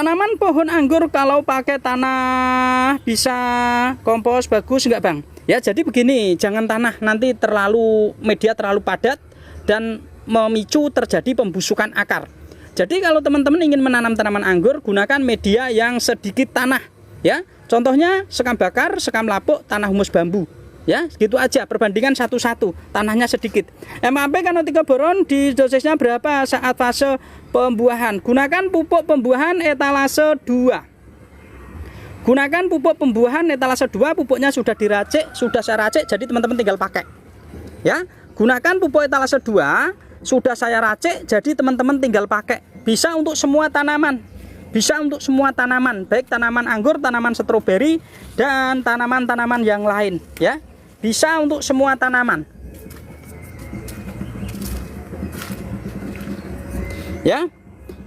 tanaman pohon anggur kalau pakai tanah bisa kompos bagus enggak Bang? Ya, jadi begini, jangan tanah nanti media terlalu padat dan memicu terjadi pembusukan akar. Jadi kalau teman-teman ingin menanam tanaman anggur, gunakan media yang sedikit tanah ya. Contohnya sekam bakar, sekam lapuk, tanah humus bambu. Ya, gitu aja, perbandingan 1:1, tanahnya sedikit. MAP kanotiko boron di dosisnya berapa saat fase pembuahan? Gunakan pupuk pembuahan etalase 2. Gunakan pupuk pembuahan etalase 2, pupuknya sudah diracik, sudah saya racik, jadi teman-teman tinggal pakai. Ya, gunakan pupuk etalase 2, sudah saya racik, jadi teman-teman tinggal pakai. Bisa untuk semua tanaman. Bisa untuk semua tanaman, baik tanaman anggur, tanaman stroberi, dan tanaman-tanaman yang lain ya. Bisa untuk semua tanaman. Ya.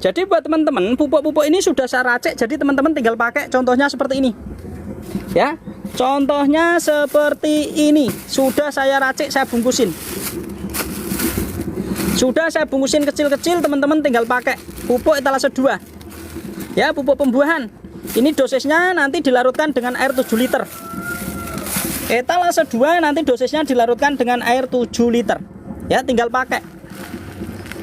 Jadi buat teman-teman, pupuk-pupuk ini sudah saya racik, jadi teman-teman tinggal pakai. Contohnya seperti ini. Ya. Contohnya seperti ini. Sudah saya racik, saya bungkusin. Sudah saya bungkusin kecil-kecil, teman-teman tinggal pakai. Pupuk etalase 2. Ya, pupuk pembuahan. Ini dosisnya nanti dilarutkan dengan air 7 liter. Etalase 2 nanti dosisnya dilarutkan dengan air 7 liter. Ya, tinggal pakai.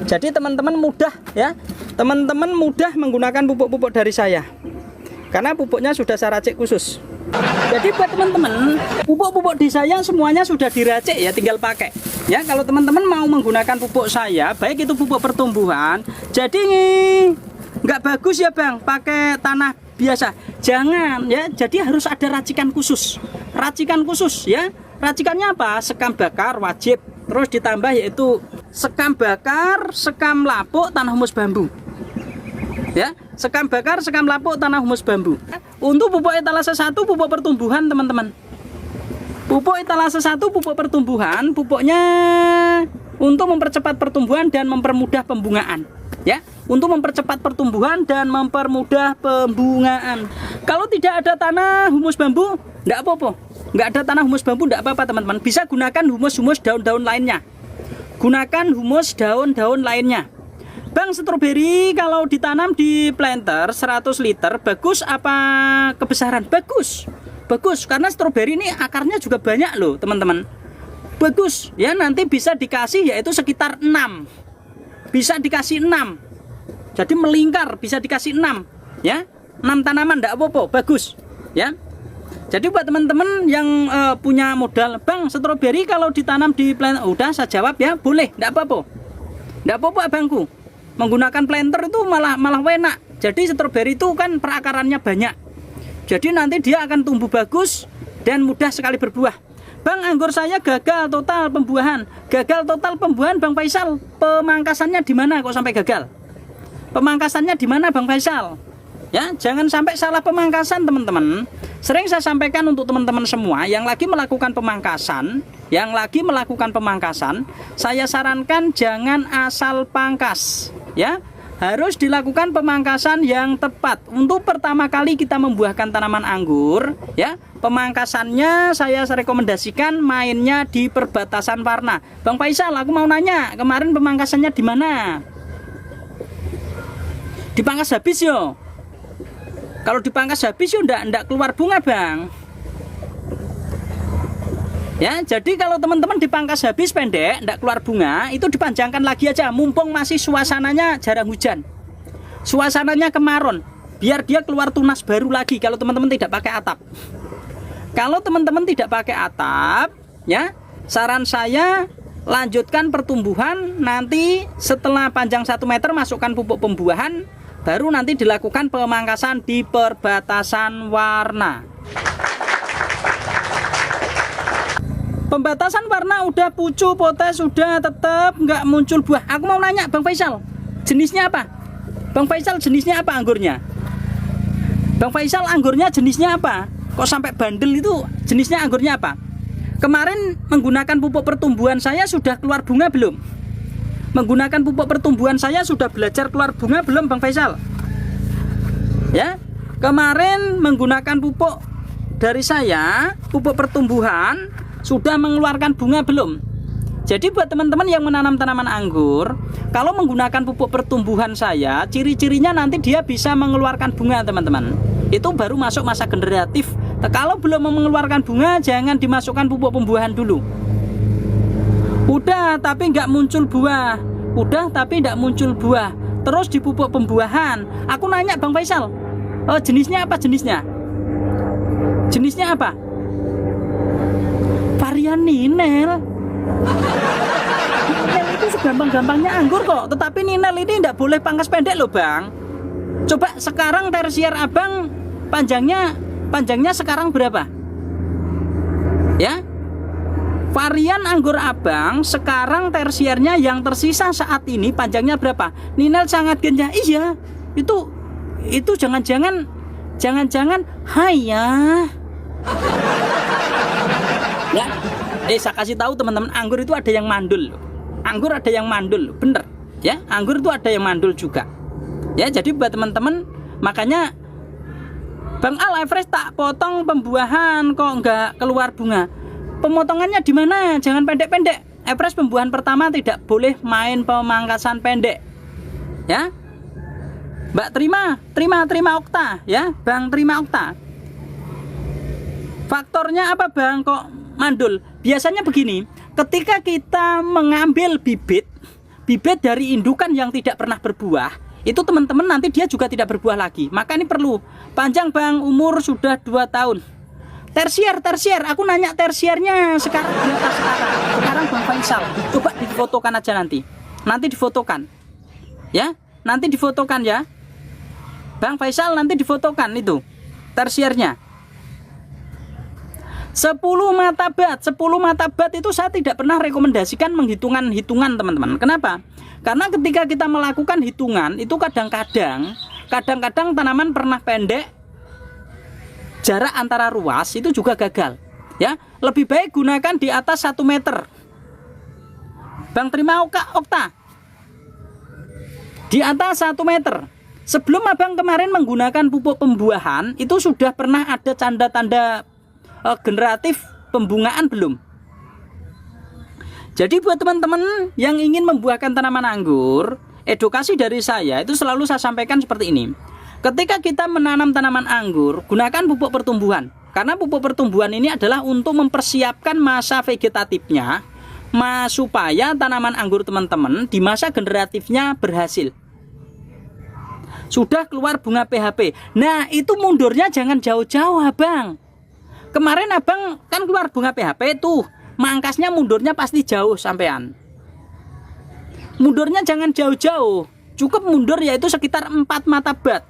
Jadi teman-teman mudah ya. Teman-teman mudah menggunakan pupuk-pupuk dari saya. Karena pupuknya sudah saya racik khusus. Jadi buat teman-teman, pupuk-pupuk di saya semuanya sudah diracik ya, tinggal pakai. Ya, kalau teman-teman mau menggunakan pupuk saya, baik itu pupuk pertumbuhan, jadi nggak bagus ya Bang pakai tanah biasa, jangan ya. Jadi harus ada racikan khusus ya. Racikannya apa? Sekam bakar wajib, terus ditambah yaitu sekam bakar, sekam lapuk, tanah humus bambu ya. Sekam bakar, sekam lapuk, tanah humus bambu. Untuk pupuk etalase 1 pupuk pertumbuhan teman-teman. Pupuk etalase 1 pupuk pertumbuhan, pupuknya untuk mempercepat pertumbuhan dan mempermudah pembungaan ya. Untuk mempercepat pertumbuhan dan mempermudah pembungaan. Kalau tidak ada tanah humus bambu, enggak apa-apa. Enggak ada tanah humus bambu, enggak apa-apa teman-teman. Bisa gunakan humus-humus daun-daun lainnya. Gunakan humus daun-daun lainnya. Bang, stroberi kalau ditanam di planter 100 liter, bagus apa kebesaran? Bagus. Bagus, karena stroberi ini akarnya juga banyak loh teman-teman. Bagus, ya nanti bisa dikasih yaitu sekitar 6. Bisa dikasih 6. Jadi melingkar, bisa dikasih 6 ya. 6 tanaman enggak apa-apa, bagus ya. Jadi buat teman-teman yang punya modal, Bang, stroberi kalau ditanam di planter, udah saya jawab ya, boleh, enggak apa-apa. Enggak apa-apa abangku. Menggunakan planter itu malah enak. Jadi stroberi itu kan perakarannya banyak. Jadi nanti dia akan tumbuh bagus dan mudah sekali berbuah. Bang, anggur saya gagal total pembuahan. Gagal total pembuahan Bang Faisal. Pemangkasannya di mana kok sampai gagal? Pemangkasannya di mana Bang Faisal? Ya, jangan sampai salah pemangkasan teman-teman. Sering saya sampaikan untuk teman-teman semua yang lagi melakukan pemangkasan, saya sarankan jangan asal pangkas, ya. Harus dilakukan pemangkasan yang tepat. Untuk pertama kali kita membuahkan tanaman anggur, ya, pemangkasannya saya rekomendasikan mainnya di perbatasan warna. Bang Faisal, aku mau nanya, kemarin pemangkasannya di mana? Dipangkas habis yo. Kalau dipangkas habis yo ndak keluar bunga Bang. Ya, jadi kalau teman-teman dipangkas habis pendek, ndak keluar bunga, itu dipanjangkan lagi aja. Mumpung masih suasananya jarang hujan, suasananya kemaron, biar dia keluar tunas baru lagi. Kalau teman-teman tidak pakai atap, kalau teman-teman tidak pakai atap, ya, saran saya lanjutkan pertumbuhan. Nanti setelah panjang 1 meter masukkan pupuk pembuahan, baru nanti dilakukan pemangkasan di perbatasan warna. Pembatasan warna udah pucu, potes sudah, tetap nggak muncul buah. Aku mau nanya Bang Faisal, jenisnya apa? Bang Faisal jenisnya apa anggurnya? Bang Faisal anggurnya jenisnya apa? Kok sampai bandel itu jenisnya anggurnya apa? Kemarin menggunakan pupuk pertumbuhan saya sudah keluar bunga belum? Menggunakan pupuk pertumbuhan saya sudah belajar keluar bunga belum Bang Faisal? Ya, kemarin menggunakan pupuk dari saya, pupuk pertumbuhan, sudah mengeluarkan bunga belum? Jadi buat teman-teman yang menanam tanaman anggur, kalau menggunakan pupuk pertumbuhan saya, ciri-cirinya nanti dia bisa mengeluarkan bunga teman-teman. Itu baru masuk masa generatif. Kalau belum mengeluarkan bunga, jangan dimasukkan pupuk pembuahan dulu. Udah tapi nggak muncul buah, udah tapi nggak muncul buah, terus di pupuk pembuahan. Aku nanya Bang Faisal, oh, jenisnya apa jenisnya? Jenisnya apa? Varian Ninel. Ninel itu segampang-gampangnya anggur kok, tetapi Ninel ini tidak boleh pangkas pendek loh Bang. Coba sekarang tersier abang panjangnya sekarang berapa? Ya, varian anggur abang sekarang tersiernya yang tersisa saat ini panjangnya berapa? Ninel sangat genjah. Iya, itu jangan-jangan hayah. Ya, saya kasih tahu teman-teman, anggur itu ada yang mandul. Anggur ada yang mandul, bener. Ya, anggur itu ada yang mandul juga. Ya, jadi buat teman-teman, makanya Bang Al Everest tak potong pembuahan kok nggak keluar bunga. Pemotongannya di mana? Jangan pendek-pendek. Everest pembuahan pertama tidak boleh main pemangkasan pendek. Ya, Mbak terima Okta, ya, Bang terima Okta. Faktornya apa Bang kok mandul? Biasanya begini, ketika kita mengambil bibit dari indukan yang tidak pernah berbuah, itu teman-teman nanti dia juga tidak berbuah lagi. Maka ini perlu panjang Bang, umur sudah 2 tahun. Tersier, aku nanya tersiernya sekarang berapa sekarang Bang Faisal? Coba difotokan aja nanti difotokan. Ya, nanti difotokan ya. Bang Faisal nanti difotokan itu tersiernya. 10 mata bat itu saya tidak pernah rekomendasikan hitungan teman-teman. Kenapa? Karena ketika kita melakukan hitungan itu kadang-kadang tanaman pernah pendek, jarak antara ruas itu juga gagal. Ya, lebih baik gunakan di atas 1 meter. Bang terima Okta. Di atas 1 meter. Sebelum abang kemarin menggunakan pupuk pembuahan, itu sudah pernah ada tanda-tanda generatif pembungaan belum? Jadi buat teman-teman yang ingin membuahkan tanaman anggur, edukasi dari saya itu selalu saya sampaikan seperti ini. Ketika kita menanam tanaman anggur, gunakan pupuk pertumbuhan. Karena pupuk pertumbuhan ini adalah untuk mempersiapkan masa vegetatifnya, supaya tanaman anggur teman-teman di masa generatifnya berhasil. Sudah keluar bunga PHP. Nah, itu mundurnya jangan jauh-jauh abang. Kemarin abang kan keluar bunga PHP tuh, mangkasnya mundurnya pasti jauh sampean. Mundurnya jangan jauh-jauh, cukup mundur yaitu sekitar 4 mata bat,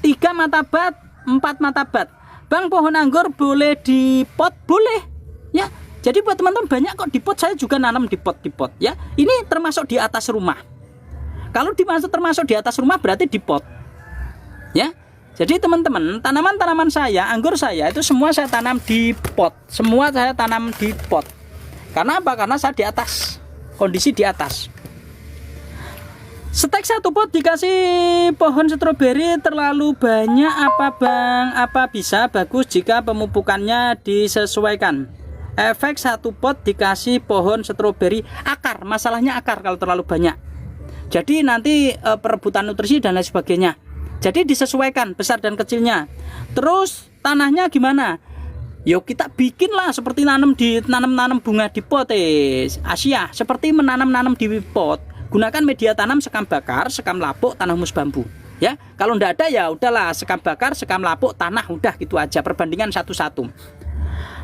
3 mata bat, 4 mata bat. Bang, pohon anggur boleh di pot? Boleh ya. Jadi buat teman-teman banyak kok di pot, saya juga nanam di pot ya. Ini termasuk di atas rumah. Kalau termasuk di atas rumah berarti di pot ya. Jadi teman-teman, tanaman-tanaman saya, anggur saya itu semua saya tanam di pot. Semua saya tanam di pot. Karena apa? Karena saya di atas, kondisi di atas. Stek 1 pot dikasih pohon stroberi terlalu banyak apa Bang? Apa bisa bagus jika pemupukannya disesuaikan? Efek 1 pot dikasih pohon stroberi, akar, masalahnya akar kalau terlalu banyak. Jadi nanti perebutan nutrisi dan lain sebagainya. Jadi disesuaikan besar dan kecilnya. Terus tanahnya gimana? Yo kita bikinlah seperti nanam bunga di pot Asia, seperti menanam di pot. Gunakan media tanam sekam bakar, sekam lapuk, tanah humus bambu. Ya, kalau ndak ada ya udahlah sekam bakar, sekam lapuk, tanah, udah gitu aja, perbandingan 1:1.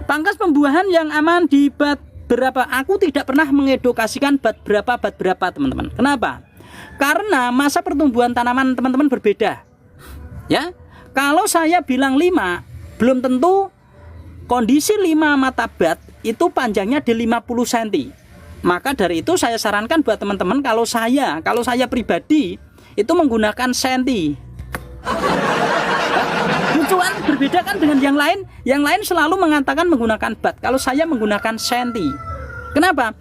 Pangkas pembuahan yang aman di bat berapa? Aku tidak pernah mengedukasikan bat berapa teman-teman. Kenapa? Karena masa pertumbuhan tanaman teman-teman berbeda. Ya, kalau saya bilang 5, belum tentu kondisi 5 mata bat itu panjangnya di 50 cm. Maka dari itu saya sarankan buat teman-teman, kalau saya pribadi itu menggunakan senti. Lucuan berbeda kan dengan yang lain. Yang lain selalu mengatakan menggunakan bat. Kalau saya menggunakan senti. Kenapa?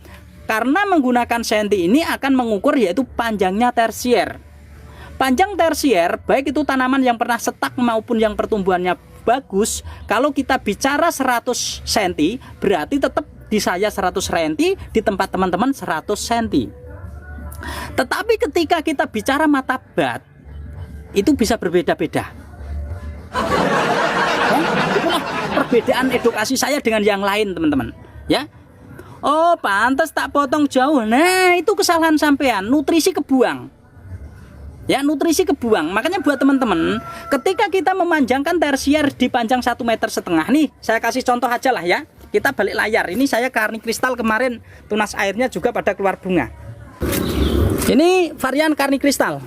Karena menggunakan senti ini akan mengukur yaitu panjangnya tersier. Panjang tersier, baik itu tanaman yang pernah setak maupun yang pertumbuhannya bagus, kalau kita bicara 100 cm, berarti tetap di saya 100 cm, di tempat teman-teman 100 cm. Tetapi ketika kita bicara mata bat, itu bisa berbeda-beda. Ya, itulah perbedaan edukasi saya dengan yang lain, teman-teman. Ya, oh pantas tak potong jauh. Nah, itu kesalahan sampean, nutrisi kebuang. Ya, nutrisi kebuang. Makanya buat teman-teman, ketika kita memanjangkan tersier di panjang 1,5 meter, nih, saya kasih contoh aja lah ya. Kita balik layar. Ini saya karni kristal kemarin, tunas airnya juga pada keluar bunga. Ini varian karni kristal.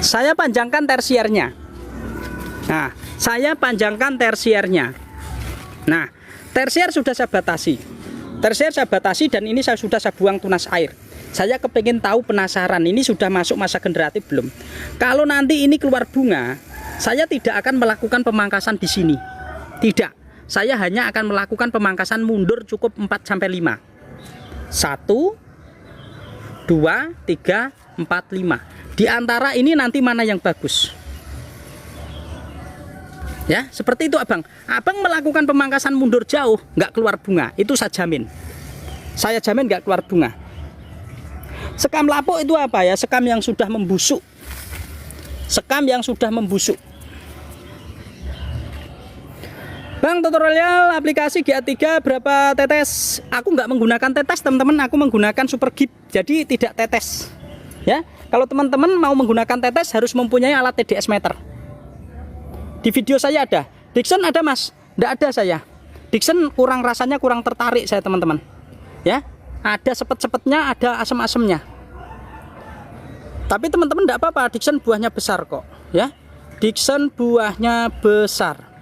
Saya panjangkan tersiernya. Nah, saya panjangkan tersiernya. Nah, tersier sudah saya batasi. Tersier saya batasi dan ini sudah saya buang tunas air. Saya kepingin tahu, penasaran, ini sudah masuk masa generatif belum? Kalau nanti ini keluar bunga, saya tidak akan melakukan pemangkasan di sini. Tidak. Saya hanya akan melakukan pemangkasan mundur cukup 4-5. 1, 2, 3, 4, 5. Di antara ini nanti mana yang bagus? Ya, seperti itu abang. Abang melakukan pemangkasan mundur jauh, nggak keluar bunga. Itu saya jamin. Saya jamin nggak keluar bunga. Sekam lapuk itu apa ya? Sekam yang sudah membusuk. Sekam yang sudah membusuk. Bang, tutorial aplikasi GA3 berapa tetes? Aku nggak menggunakan tetes, teman-teman. Aku menggunakan super gip, jadi tidak tetes. Ya, kalau teman-teman mau menggunakan tetes harus mempunyai alat TDS meter. Di video saya ada. Dixon ada, Mas? Nggak ada saya. Dixon rasanya kurang tertarik saya, teman-teman. Ya, ada sepet-sepetnya, ada asem-asemnya. Tapi teman-teman tidak apa-apa, Dixon buahnya besar kok, ya. Dixon buahnya besar.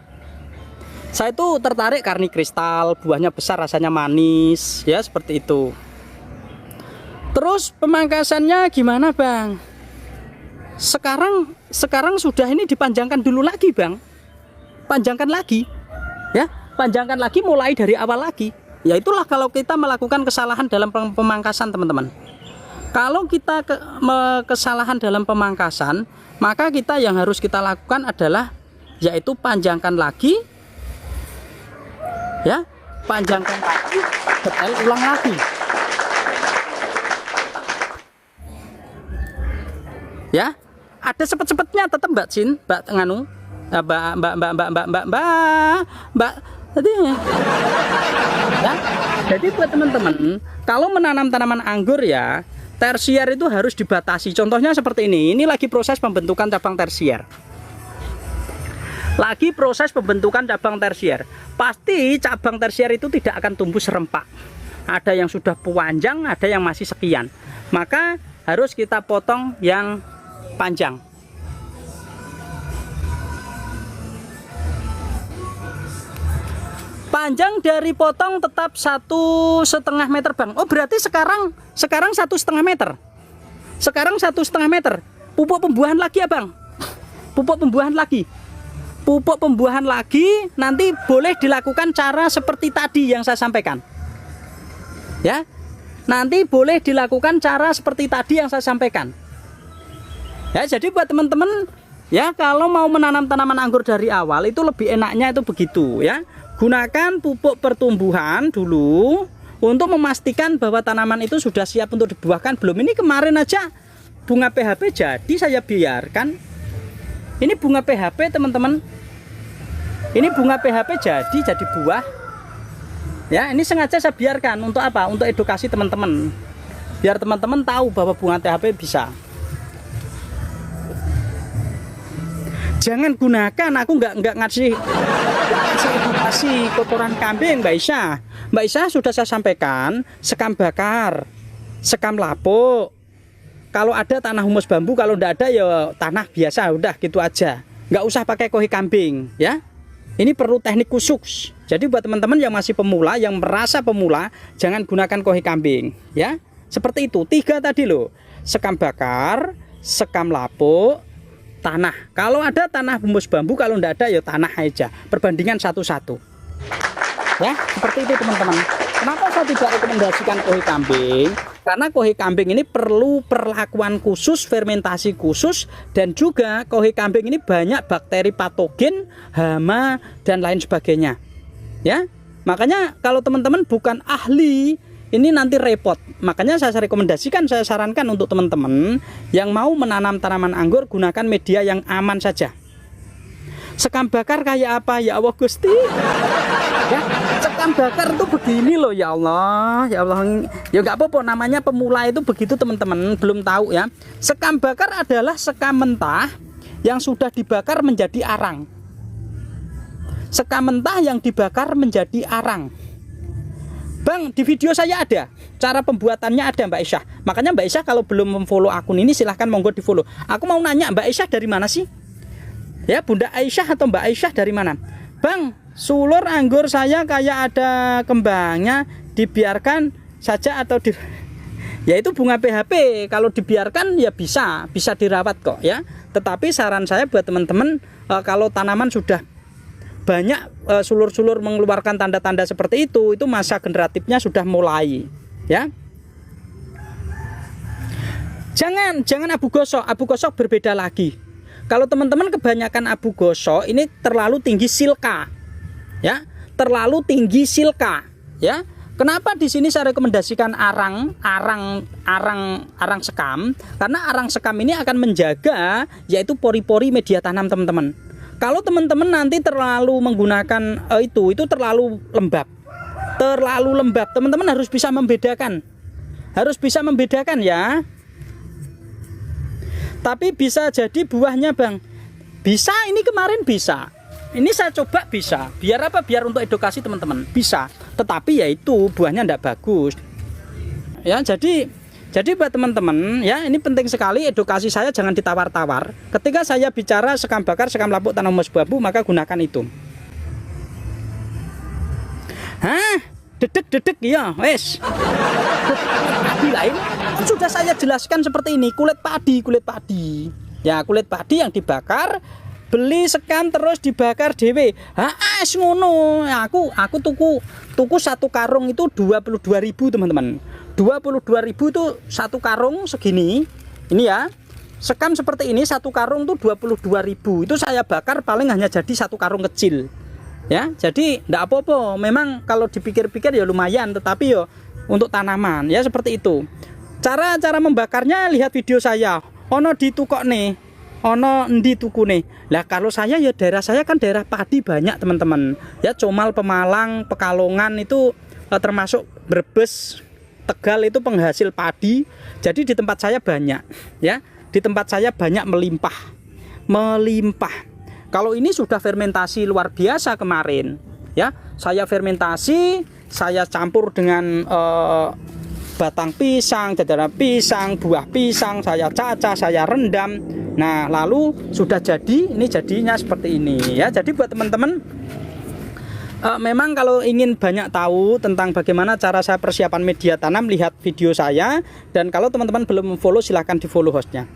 Saya itu tertarik karni kristal, buahnya besar, rasanya manis, ya seperti itu. Terus pemangkasannya gimana, Bang? Sekarang sudah ini dipanjangkan dulu lagi, Bang. Panjangkan lagi, ya. Panjangkan lagi, mulai dari awal lagi. Ya itulah kalau kita melakukan kesalahan dalam pemangkasan, teman-teman. Kalau kita kesalahan dalam pemangkasan, maka kita yang harus kita lakukan adalah yaitu panjangkan lagi, ya, panjangkan lagi, detail ulang lagi. Ya, ada sepet-sepetnya tetap Mbak Cin, Mbak Nganu, Mbak. Jadi, ya, jadi buat teman-teman, kalau menanam tanaman anggur ya, tersier itu harus dibatasi. Contohnya seperti ini. Ini lagi proses pembentukan cabang tersier. Lagi proses pembentukan cabang tersier. Pasti cabang tersier itu tidak akan tumbuh serempak. Ada yang sudah panjang, ada yang masih sekian. Maka harus kita potong yang panjang. Panjang dari potong tetap 1,5 meter, Bang. Oh berarti sekarang 1,5 meter. Sekarang 1,5 meter. Pupuk pembuahan lagi ya, Bang. Pupuk pembuahan lagi. Pupuk pembuahan lagi nanti boleh dilakukan cara seperti tadi yang saya sampaikan. Ya. Nanti boleh dilakukan cara seperti tadi yang saya sampaikan. Ya, jadi buat teman-teman ya, kalau mau menanam tanaman anggur dari awal itu lebih enaknya itu begitu ya. Gunakan pupuk pertumbuhan dulu untuk memastikan bahwa tanaman itu sudah siap untuk dibuahkan. Belum, ini kemarin aja bunga PHP jadi saya biarkan. Ini bunga PHP, teman-teman. Ini bunga PHP jadi buah. Ya, ini sengaja saya biarkan untuk apa? Untuk edukasi teman-teman. Biar teman-teman tahu bahwa bunga PHP bisa. Jangan gunakan, aku nggak ngasih edukasi kotoran kambing, Mbak Isha. Mbak Isha sudah saya sampaikan, sekam bakar, sekam lapuk. Kalau ada tanah humus bambu, kalau tidak ada ya tanah biasa, udah gitu aja. Nggak usah pakai kohi kambing, ya. Ini perlu teknik khusus. Jadi buat teman-teman yang masih pemula, yang merasa pemula, jangan gunakan kohi kambing, ya. Seperti itu, 3 tadi loh. Sekam bakar, sekam lapuk, tanah. Kalau ada tanah humus bambu, kalau tidak ada ya tanah aja. Perbandingan 1:1. Ya, seperti itu teman-teman. Kenapa saya tidak rekomendasikan kohi kambing? Karena kohi kambing ini perlu perlakuan khusus, fermentasi khusus, dan juga kohi kambing ini banyak bakteri patogen, hama, dan lain sebagainya. Ya, Makanya kalau teman-teman bukan ahli, ini nanti repot. Makanya saya rekomendasikan, saya sarankan untuk teman-teman yang mau menanam tanaman anggur, gunakan media yang aman saja. Sekam bakar kayak apa ya Allah Gusti? Ya, sekam bakar tuh begini loh ya Allah. Ya Allah, ya nggak apa-apa, namanya pemula itu begitu teman-teman, belum tahu ya. Sekam bakar adalah sekam mentah yang sudah dibakar menjadi arang. Sekam mentah yang dibakar menjadi arang. Bang, di video saya ada cara pembuatannya, ada Mbak Aisyah. Makanya Mbak Aisyah kalau belum memfollow akun ini silahkan monggo di follow. Aku mau nanya, Mbak Aisyah dari mana sih? Ya, Bunda Aisyah atau Mbak Aisyah dari mana? Bang, sulur anggur saya kayak ada kembangnya, dibiarkan saja atau di... Ya itu bunga PHP, kalau dibiarkan ya bisa dirawat kok ya. Tetapi saran saya buat teman-teman, kalau tanaman sudah banyak sulur-sulur mengeluarkan tanda-tanda seperti itu masa generatifnya sudah mulai ya. Jangan abu gosok berbeda lagi. Kalau teman-teman kebanyakan abu gosok ini terlalu tinggi silka ya, terlalu tinggi silka ya. Kenapa di sini saya rekomendasikan arang sekam? Karena arang sekam ini akan menjaga yaitu pori-pori media tanam teman-teman. Kalau teman-teman nanti terlalu menggunakan itu terlalu lembab. Teman-teman harus bisa membedakan. Ya. Tapi bisa jadi buahnya Bang. Bisa, ini kemarin bisa. Ini saya coba bisa. Biar apa? Biar untuk edukasi teman-teman. Bisa. Tetapi ya itu buahnya tidak bagus. Ya, jadi buat teman-teman ya, ini penting sekali edukasi saya, jangan ditawar-tawar. Ketika saya bicara sekam bakar, sekam lapuk, tanam emas babu, maka gunakan itu. Hah? Dedek ya, wes. Lain sudah saya jelaskan seperti ini, kulit padi. Ya, kulit padi yang dibakar, beli sekam terus dibakar dewe. Es ngono. Aku tuku satu karung itu 22.000 teman-teman. 22.000 itu satu karung segini. Ini ya. Sekam seperti ini satu karung tuh 22.000. Itu saya bakar paling hanya jadi satu karung kecil. Ya, jadi enggak apa-apa. Memang kalau dipikir-pikir ya lumayan, tetapi ya untuk tanaman ya seperti itu. Cara membakarnya lihat video saya. Ono ditukok nih. Ono endi tukune. Lah kalau saya ya daerah saya kan daerah padi banyak teman-teman. Ya Comal, Pemalang, Pekalongan itu termasuk Brebes, Tegal itu penghasil padi. Jadi di tempat saya banyak ya. Di tempat saya banyak melimpah. Kalau ini sudah fermentasi luar biasa kemarin ya. Saya fermentasi, saya campur dengan batang pisang, jajaran pisang, buah pisang, saya cacah, saya rendam. Nah, lalu sudah jadi, ini jadinya seperti ini ya. Jadi buat teman-teman, memang kalau ingin banyak tahu tentang bagaimana cara saya persiapan media tanam, lihat video saya. Dan kalau teman-teman belum follow, silahkan di follow hostnya.